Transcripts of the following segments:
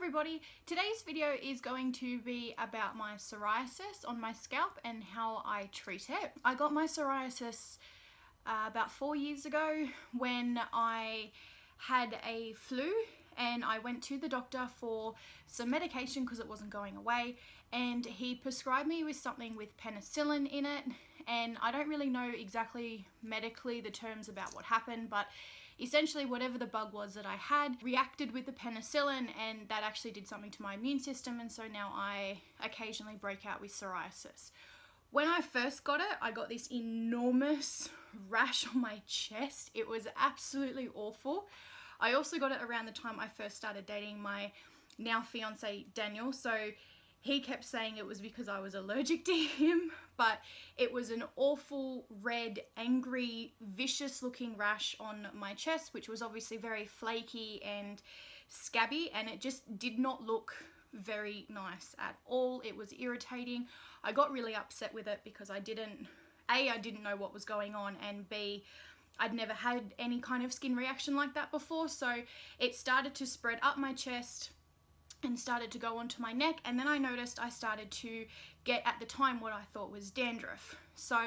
everybody, today's video is going to be about my psoriasis on my scalp and how I treat it. I got my psoriasis about 4 years ago when I had a flu, and I went to the doctor for some medication because it wasn't going away, and he prescribed me with something with penicillin in it. And I don't really know exactly medically the terms about what happened, but essentially whatever the bug was that I had reacted with the penicillin, and that actually did something to my immune system, and so now I occasionally break out with psoriasis. When I first got it, I got this enormous rash on my chest. It was absolutely awful. I also got it around the time I first started dating my now fiance Daniel, so he kept saying it was because I was allergic to him, but it was an awful red, angry, vicious looking rash on my chest, which was obviously very flaky and scabby, and it just did not look very nice at all. It was irritating. I got really upset with it because I didn't know what was going on, and B, I'd never had any kind of skin reaction like that before. So it started to spread up my chest and started to go onto my neck, and then I noticed I started to get, at the time, what I thought was dandruff. So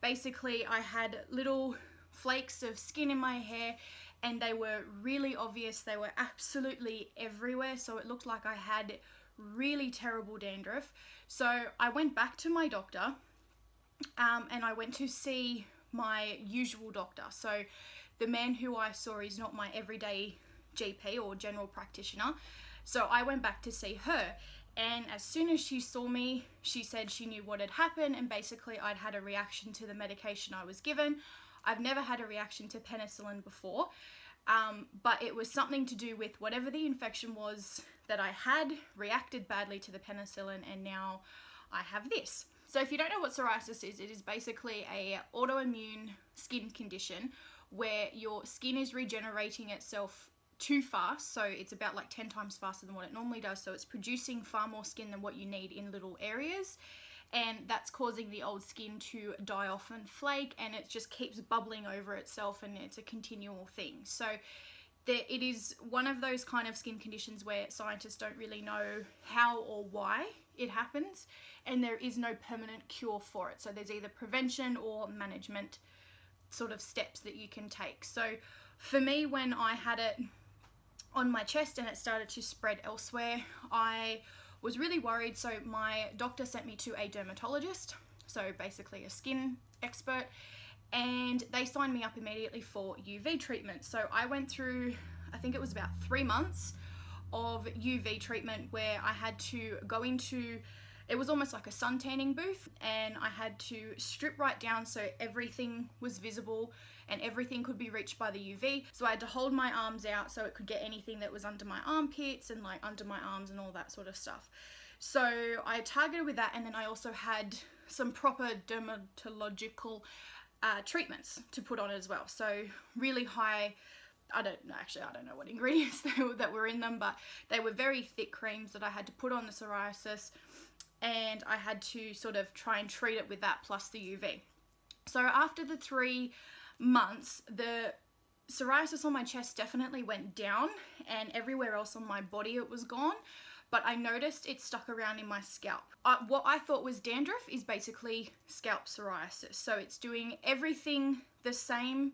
basically I had little flakes of skin in my hair, and they were really obvious. They were absolutely everywhere, so it looked like I had really terrible dandruff. So I went back to my doctor, and I went to see my usual doctor. So the man who I saw is not my everyday GP or general practitioner. So I went back to see her, and as soon as she saw me, she said she knew what had happened, and basically I'd had a reaction to the medication I was given. I've never had a reaction to penicillin before, but it was something to do with whatever the infection was that I had reacted badly to the penicillin, and now I have this. So if you don't know what psoriasis is, it is basically a autoimmune skin condition where your skin is regenerating itself too fast. So it's about like 10 times faster than what it normally does. So it's producing far more skin than what you need in little areas, and that's causing the old skin to die off and flake, and it just keeps bubbling over itself, and it's a continual thing. So it is one of those kind of skin conditions where scientists don't really know how or why it happens, and there is no permanent cure for it. So there's either prevention or management sort of steps that you can take. So for me, when I had it on my chest and it started to spread elsewhere, I was really worried. So my doctor sent me to a dermatologist, so basically a skin expert, and they signed me up immediately for UV treatment. So I went through, I think it was about 3 months of UV treatment where I had to go into, it was almost like a sun tanning booth, and I had to strip right down so everything was visible and everything could be reached by the UV. So I had to hold my arms out so it could get anything that was under my armpits and like under my arms and all that sort of stuff. So I targeted with that, and then I also had some proper dermatological treatments to put on as well. So really high, I don't know what ingredients that were in them, but they were very thick creams that I had to put on the psoriasis, and I had to sort of try and treat it with that plus the UV. So after the 3 months, the psoriasis on my chest definitely went down, and everywhere else on my body it was gone, but I noticed it stuck around in my scalp. What I thought was dandruff is basically scalp psoriasis. So it's doing everything the same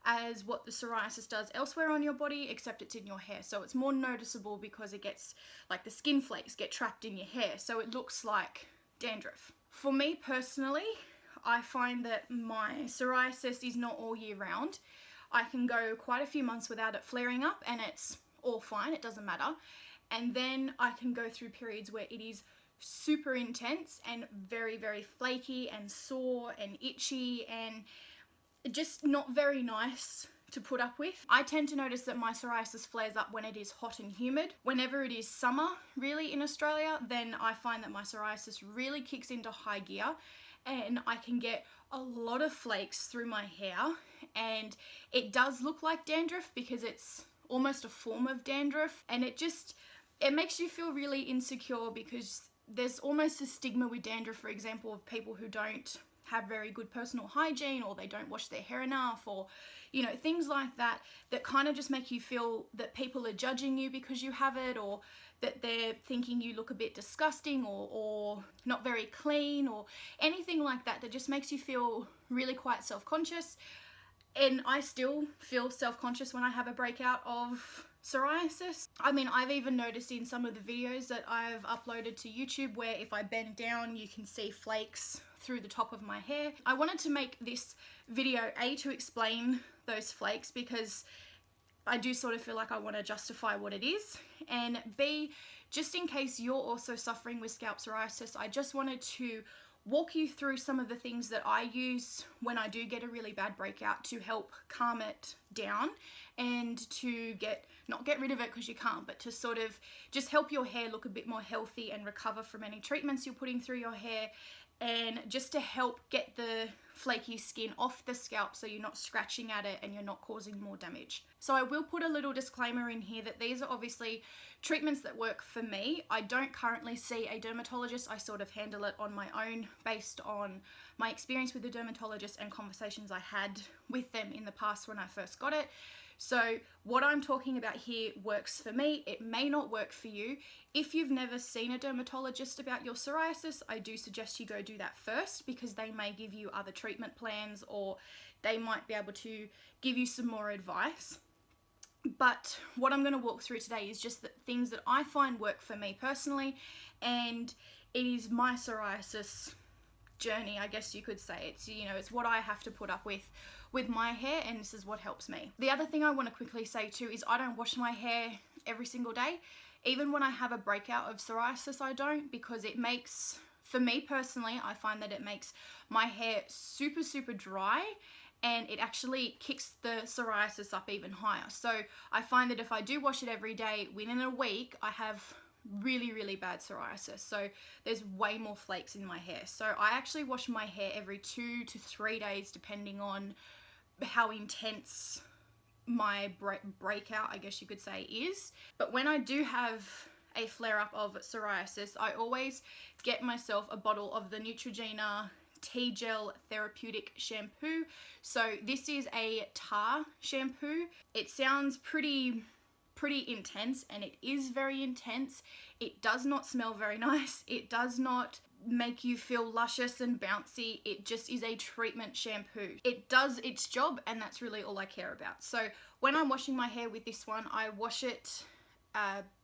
as what the psoriasis does elsewhere on your body, except it's in your hair. So it's more noticeable because it gets, like, the skin flakes get trapped in your hair, so it looks like dandruff. For me personally, I find that my psoriasis is not all year round. I can go quite a few months without it flaring up and it's all fine, it doesn't matter. And then I can go through periods where it is super intense and very, very flaky and sore and itchy and just not very nice to put up with. I tend to notice that my psoriasis flares up when it is hot and humid. Whenever it is summer, really, in Australia, then I find that my psoriasis really kicks into high gear, and I can get a lot of flakes through my hair, and it does look like dandruff because it's almost a form of dandruff, and it makes you feel really insecure because there's almost a stigma with dandruff, for example, of people who don't have very good personal hygiene, or they don't wash their hair enough, or, you know, things like that, that kind of just make you feel that people are judging you because you have it, or that they're thinking you look a bit disgusting, or not very clean, or anything like that, that just makes you feel really quite self-conscious. And I still feel self-conscious when I have a breakout of psoriasis. I mean, I've even noticed in some of the videos that I've uploaded to YouTube where if I bend down, you can see flakes through the top of my hair. I wanted to make this video, A, to explain those flakes, because I do sort of feel like I want to justify what it is, and B, just in case you're also suffering with scalp psoriasis, I just wanted to walk you through some of the things that I use when I do get a really bad breakout to help calm it down, and to not get rid of it, because you can't, but to sort of just help your hair look a bit more healthy and recover from any treatments you're putting through your hair, and just to help get the flaky skin off the scalp so you're not scratching at it and you're not causing more damage. So I will put a little disclaimer in here that these are obviously treatments that work for me. I don't currently see a dermatologist. I sort of handle it on my own based on my experience with the dermatologist and conversations I had with them in the past when I first got it. So what I'm talking about here works for me. It may not work for you. If you've never seen a dermatologist about your psoriasis, I do suggest you go do that first, because they may give you other treatment plans, or they might be able to give you some more advice. But what I'm going to walk through today is just the things that I find work for me personally, and it is my psoriasis journey, I guess you could say. It's, you know, it's what I have to put up with my hair, and this is what helps me. The other thing I want to quickly say too is I don't wash my hair every single day. Even when I have a breakout of psoriasis, I don't, because it makes, for me personally, I find that it makes my hair super, super dry, and it actually kicks the psoriasis up even higher. So I find that if I do wash it every day, within a week, I have really, really bad psoriasis. So there's way more flakes in my hair. So I actually wash my hair every 2 to 3 days, depending on how intense my breakout, I guess you could say, is. But when I do have a flare-up of psoriasis, I always get myself a bottle of the Neutrogena T-Gel Therapeutic shampoo. So this is a tar shampoo. It sounds pretty intense, and it is very intense. It does not smell very nice. It does not make you feel luscious and bouncy. It just is a treatment shampoo. It does its job, and that's really all I care about. So when I'm washing my hair with this one, I wash it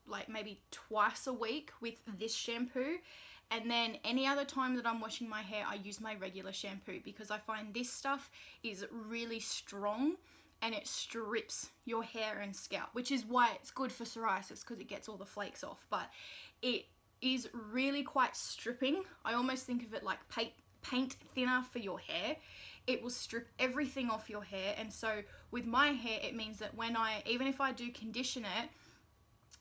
like maybe twice a week with this shampoo, and then any other time that I'm washing my hair, I use my regular shampoo, because I find this stuff is really strong and it strips your hair and scalp, which is why it's good for psoriasis, because it gets all the flakes off. But it is really quite stripping. I almost think of it like paint thinner for your hair. It will strip everything off your hair. And so with my hair, it means that when even if I do condition it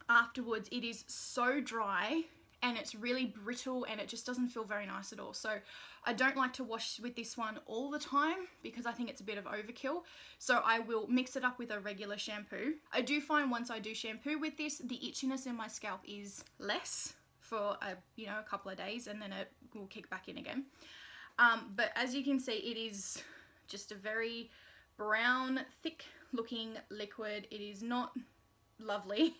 afterwards, it is so dry and it's really brittle, and it just doesn't feel very nice at all. So I don't like to wash with this one all the time, because I think it's a bit of overkill. So I will mix it up with a regular shampoo. I do find once I do shampoo with this, the itchiness in my scalp is less for a couple of days, and then it will kick back in again. But as you can see, it is just a very brown, thick looking liquid. It is not lovely.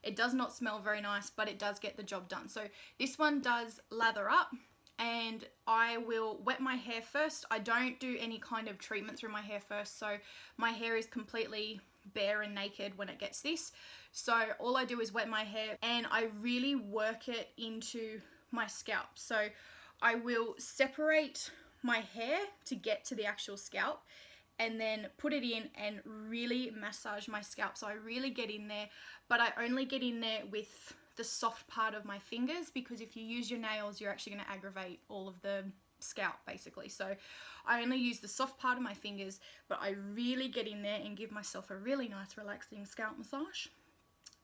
It does not smell very nice, but it does get the job done. So this one does lather up, and I will wet my hair first. I don't do any kind of treatment through my hair first, so my hair is completely bare and naked when it gets this. So all I do is wet my hair, and I really work it into my scalp. So I will separate my hair to get to the actual scalp, and then put it in and really massage my scalp. So I really get in there, but I only get in there with the soft part of my fingers, because if you use your nails, you're actually going to aggravate all of the scalp basically. So I only use the soft part of my fingers, but I really get in there and give myself a really nice relaxing scalp massage,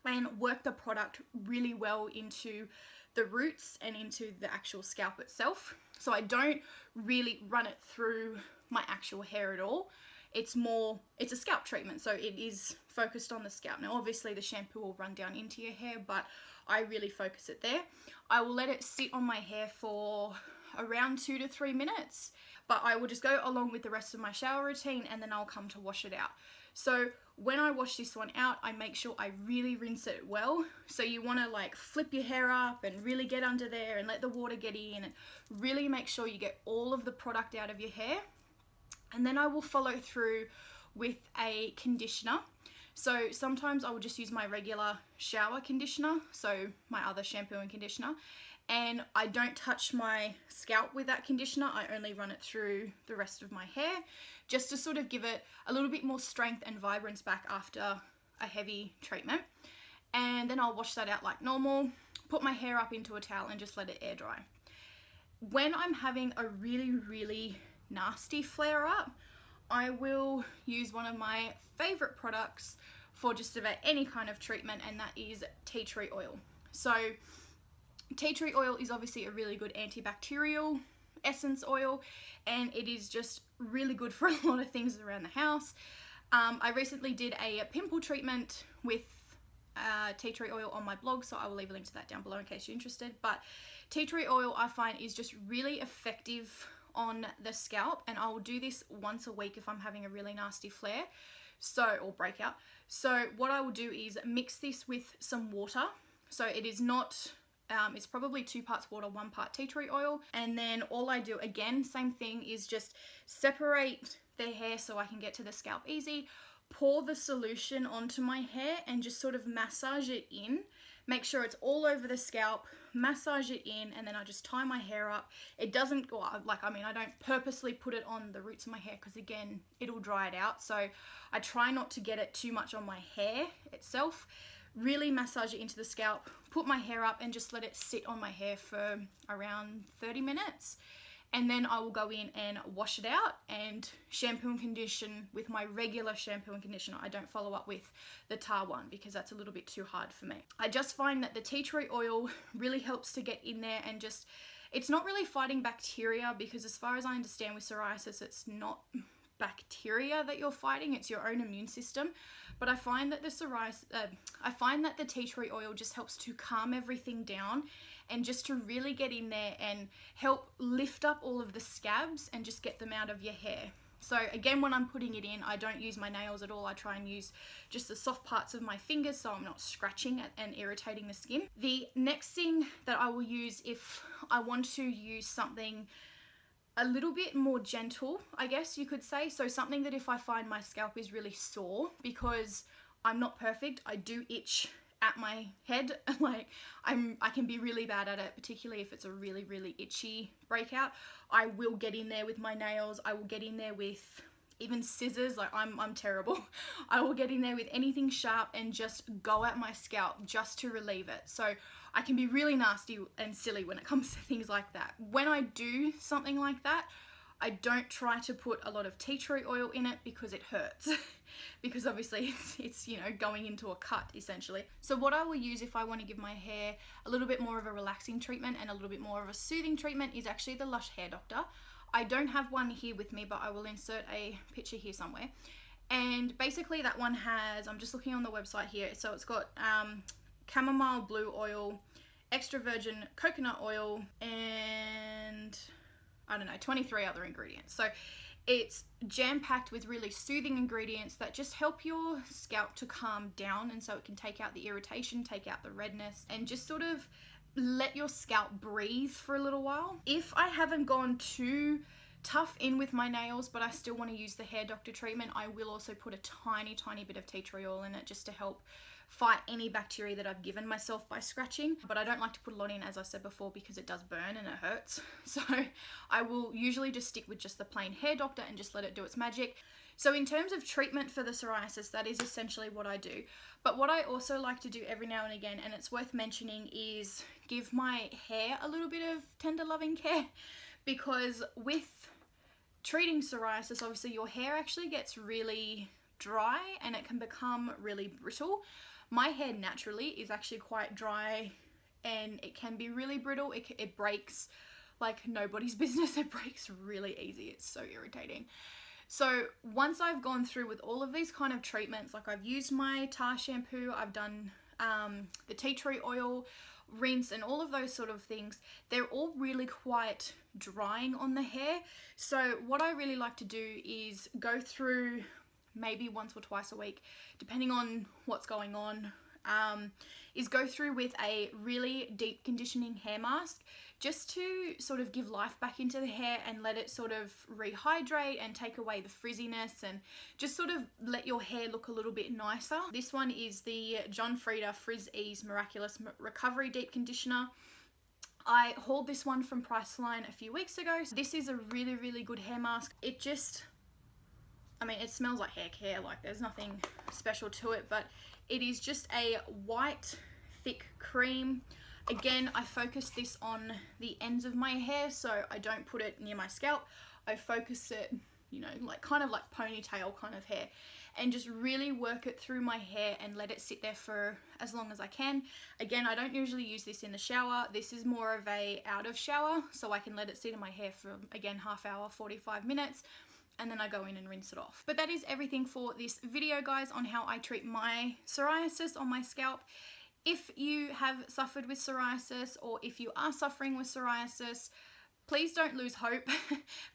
and work the product really well into the roots and into the actual scalp itself. So I don't really run it through my actual hair at all. It's a scalp treatment, so it is focused on the scalp. Now obviously the shampoo will run down into your hair, but I really focus it there. I will let it sit on my hair for around 2 to 3 minutes, but I will just go along with the rest of my shower routine and then I'll come to wash it out. So when I wash this one out, I make sure I really rinse it well. So you want to like flip your hair up and really get under there and let the water get in and really make sure you get all of the product out of your hair. And then I will follow through with a conditioner. So sometimes I will just use my regular shower conditioner, so my other shampoo and conditioner, and I don't touch my scalp with that conditioner. I only run it through the rest of my hair just to sort of give it a little bit more strength and vibrance back after a heavy treatment. And then I'll wash that out like normal, put my hair up into a towel and just let it air dry. When I'm having a really nasty flare up, I will use one of my favorite products for just about any kind of treatment, and that is tea tree oil. So tea tree oil is obviously a really good antibacterial essence oil, and it is just really good for a lot of things around the house. I recently did a pimple treatment with tea tree oil on my blog, so I will leave a link to that down below in case you're interested. But tea tree oil I find is just really effective on the scalp, and I will do this once a week if I'm having a really nasty flare or breakout. So what I will do is mix this with some water. So it is not it's probably 2 parts water, 1 part tea tree oil, and then all I do, again, same thing, is just separate the hair so I can get to the scalp easy, pour the solution onto my hair and just sort of massage it in. Make sure it's all over the scalp, massage it in, and then I just tie my hair up. It doesn't go like, I don't purposely put it on the roots of my hair because again, it'll dry it out. So I try not to get it too much on my hair itself. Really massage it into the scalp, put my hair up and just let it sit on my hair for around 30 minutes. And then I will go in and wash it out and shampoo and condition with my regular shampoo and conditioner. I don't follow up with the tar one because that's a little bit too hard for me. I just find that the tea tree oil really helps to get in there and just, it's not really fighting bacteria, because as far as I understand with psoriasis, it's not bacteria that you're fighting, it's your own immune system. But I find that the tea tree oil just helps to calm everything down and just to really get in there and help lift up all of the scabs and just get them out of your hair. So again, when I'm putting it in, I don't use my nails at all. I try and use just the soft parts of my fingers so I'm not scratching and irritating the skin. The next thing that I will use if I want to use something a little bit more gentle, I guess you could say. So something that if I find my scalp is really sore, because I'm not perfect, I do itch at my head. Like I can be really bad at it, particularly if it's a really itchy breakout. I will get in there with my nails. I will get in there with even scissors. Like I'm terrible. I will get in there with anything sharp and just go at my scalp just to relieve it. So I can be really nasty and silly when it comes to things like that. When I do something like that, I don't try to put a lot of tea tree oil in it because it hurts. Because obviously it's you know, going into a cut essentially. So what I will use if I want to give my hair a little bit more of a relaxing treatment and a little bit more of a soothing treatment is actually the Lush Hair Doctor. I don't have one here with me, but I will insert a picture here somewhere. And basically that one has, I'm just looking on the website here, so it's got chamomile blue oil, extra virgin coconut oil, and I don't know, 23 other ingredients. So it's jam-packed with really soothing ingredients that just help your scalp to calm down, and so it can take out the irritation, take out the redness, and just sort of let your scalp breathe for a little while. If I haven't gone too tough in with my nails, but I still want to use the Hair Doctor treatment, I will also put a tiny bit of tea tree oil in it just to help fight any bacteria that I've given myself by scratching. But I don't like to put a lot in, as I said before, because it does burn and it hurts. So I will usually just stick with just the plain Hair Doctor and just let it do its magic. So in terms of treatment for the psoriasis, that is essentially what I do. But what I also like to do every now and again, and it's worth mentioning, is give my hair a little bit of tender loving care, because with treating psoriasis, obviously your hair actually gets really dry and it can become really brittle. My hair naturally is actually quite dry and it can be really brittle. It breaks like nobody's business. It breaks really easy. It's so irritating. So once I've gone through with all of these kind of treatments, like I've used my tar shampoo, I've done the tea tree oil, rinse, and all of those sort of things, they're all really quite drying on the hair. So what I really like to do is go through maybe once or twice a week, depending on what's going on, is go through with a really deep conditioning hair mask, just to sort of give life back into the hair and let it sort of rehydrate and take away the frizziness and just sort of let your hair look a little bit nicer. This one is the John Frieda Frizz Ease Miraculous Recovery Deep Conditioner. I hauled this one from Priceline a few weeks ago. So this is a really, really good hair mask. It just, I mean, it smells like hair care, like there's nothing special to it, but it is just a white, thick cream. Again, I focus this on the ends of my hair, so I don't put it near my scalp. I focus it, you know, like kind of like ponytail kind of hair, and just really work it through my hair and let it sit there for as long as I can. Again, I don't usually use this in the shower. This is more of a out of shower, so I can let it sit in my hair for, again, half hour, 45 minutes. And then I go in and rinse it off. But that is everything for this video, guys, on how I treat my psoriasis on my scalp. If you have suffered with psoriasis, or if you are suffering with psoriasis, please don't lose hope.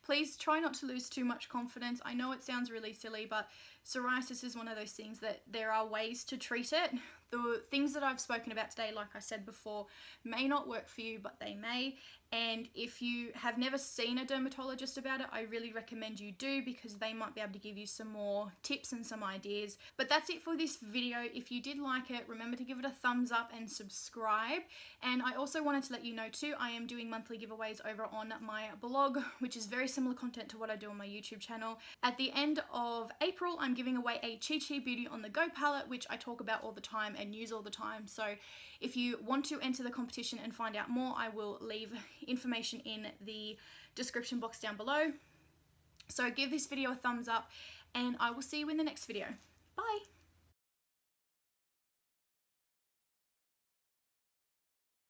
Please try not to lose too much confidence. I know it sounds really silly, but psoriasis is one of those things that there are ways to treat it. The things that I've spoken about today, like I said before, may not work for you, but they may. And if you have never seen a dermatologist about it, I really recommend you do, because they might be able to give you some more tips and some ideas. But that's it for this video. If you did like it, remember to give it a thumbs up and subscribe. And I also wanted to let you know too, I am doing monthly giveaways over on my blog, which is very similar content to what I do on my YouTube channel. At the end of April, I'm giving away a Chi Chi Beauty on the Go palette, which I talk about all the time and use all the time. So if you want to enter the competition and find out more, I will leave information in the description box down below. So give this video a thumbs up, and I will see you in the next video. Bye!